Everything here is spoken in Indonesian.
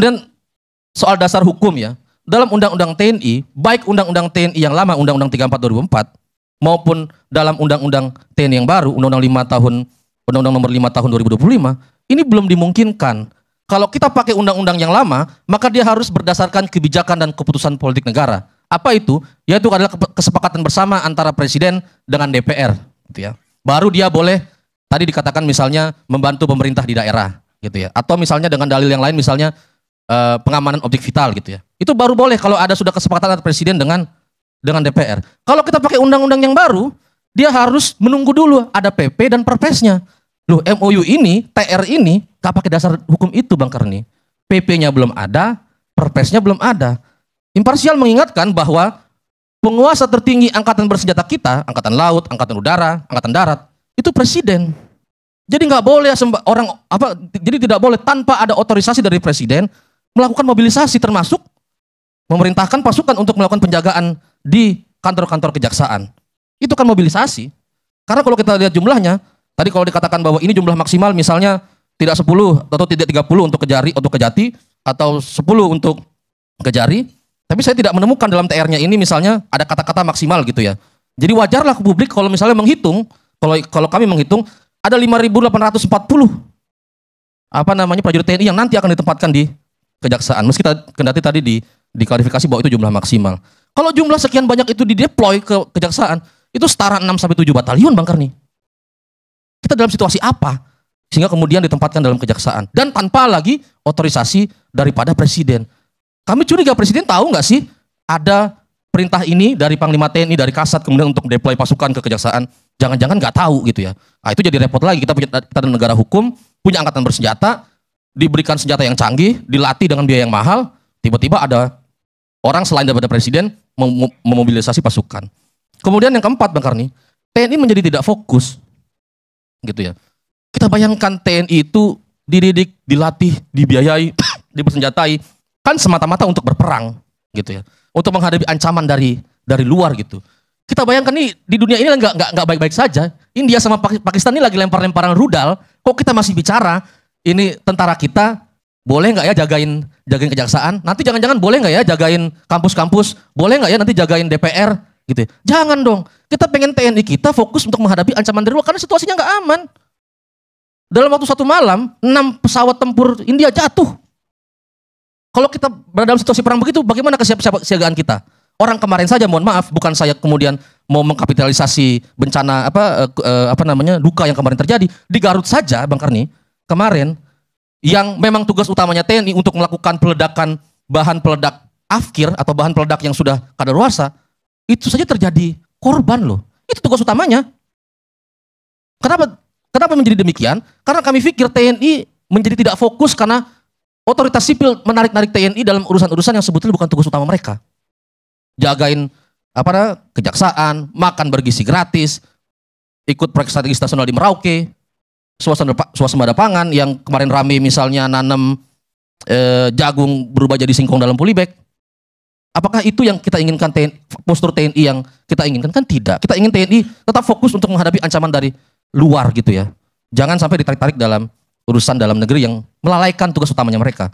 Kemudian soal dasar hukum ya, dalam Undang-Undang TNI, baik Undang-Undang TNI yang lama, Undang-Undang 34 2004, maupun dalam Undang-Undang TNI yang baru, Undang-Undang nomor 5 tahun 2025, ini belum dimungkinkan. Kalau kita pakai undang-undang yang lama, maka dia harus berdasarkan kebijakan dan keputusan politik negara. Apa itu? Yaitu adalah kesepakatan bersama antara presiden dengan DPR, gitu ya. Baru dia boleh, tadi dikatakan misalnya membantu pemerintah di daerah, gitu ya. Atau misalnya dengan dalil yang lain, misalnya pengamanan objek vital, gitu ya. Itu baru boleh kalau ada sudah kesepakatan antara presiden dengan DPR. Kalau kita pakai undang-undang yang baru, dia harus menunggu dulu ada PP dan Perpesnya. Loh, MOU ini, TR ini gak pakai dasar hukum itu Bang Karni. PP-nya belum ada, Perpesnya belum ada. Imparsial mengingatkan bahwa penguasa tertinggi angkatan bersenjata kita, angkatan laut, angkatan udara, angkatan darat, itu presiden. Jadi nggak boleh jadi tidak boleh tanpa ada otorisasi dari presiden melakukan mobilisasi, termasuk memerintahkan pasukan untuk melakukan penjagaan di kantor-kantor kejaksaan. Itu kan mobilisasi. Karena kalau kita lihat jumlahnya, tadi kalau dikatakan bahwa ini jumlah maksimal misalnya tidak 10 atau tidak 30 untuk Kejati atau 10 untuk Kejari, tapi saya tidak menemukan dalam TR-nya ini misalnya ada kata-kata maksimal gitu ya. Jadi wajarlah ke publik kalau misalnya menghitung, kalau kami menghitung ada 5.840 prajurit TNI yang nanti akan ditempatkan di kejaksaan. Meski kendati tadi diklarifikasi bahwa itu jumlah maksimal. Kalau jumlah sekian banyak itu dideploy ke kejaksaan, itu setara 6-7 batalion Bang Karni. Kita dalam situasi apa? Sehingga kemudian ditempatkan dalam kejaksaan. Dan tanpa lagi otorisasi daripada presiden. Kami curiga presiden tahu nggak sih ada perintah ini dari Panglima TNI, dari Kasat, kemudian untuk deploy pasukan ke kejaksaan. Jangan-jangan nggak tahu gitu ya. Nah, itu jadi repot lagi. Kita adalah negara hukum, punya angkatan bersenjata, diberikan senjata yang canggih, dilatih dengan biaya yang mahal, tiba-tiba ada orang selain daripada presiden memobilisasi pasukan. Kemudian yang keempat Bang Karni, TNI menjadi tidak fokus. Gitu ya. Kita bayangkan TNI itu dididik, dilatih, dibiayai, dipersenjatai kan semata-mata untuk berperang gitu ya. Untuk menghadapi ancaman dari luar gitu. Kita bayangkan nih di dunia ini nggak baik-baik saja. India sama Pakistan ini lagi lempar-lemparan rudal, kok kita masih bicara ini tentara kita boleh nggak ya jagain kejaksaan? Nanti jangan-jangan boleh nggak ya jagain kampus-kampus? Boleh nggak ya nanti jagain DPR? Gitu ya. Jangan dong. Kita pengen TNI kita fokus untuk menghadapi ancaman dari luar karena situasinya nggak aman. Dalam waktu 1 malam, 6 pesawat tempur India jatuh. Kalau kita berada dalam situasi perang begitu, bagaimana kesiagaan kita? Orang kemarin saja, mohon maaf, bukan saya kemudian mau mengkapitalisasi bencana duka yang kemarin terjadi di Garut saja, Bang Karni. Kemarin yang memang tugas utamanya TNI untuk melakukan peledakan bahan peledak afkir atau bahan peledak yang sudah kadaluarsa, itu saja terjadi korban loh. Itu tugas utamanya. Kenapa menjadi demikian? Karena kami pikir TNI menjadi tidak fokus karena otoritas sipil menarik-narik TNI dalam urusan-urusan yang sebetulnya bukan tugas utama mereka. Jagain kejaksaan, makan bergizi gratis, ikut proyek strategis nasional di Merauke, suasembada pangan yang kemarin rame misalnya nanam jagung berubah jadi singkong dalam polybag. Apakah itu yang kita inginkan postur TNI yang kita inginkan? Kan tidak. Kita ingin TNI tetap fokus untuk menghadapi ancaman dari luar gitu ya. Jangan sampai ditarik-tarik dalam urusan dalam negeri yang melalaikan tugas utamanya mereka.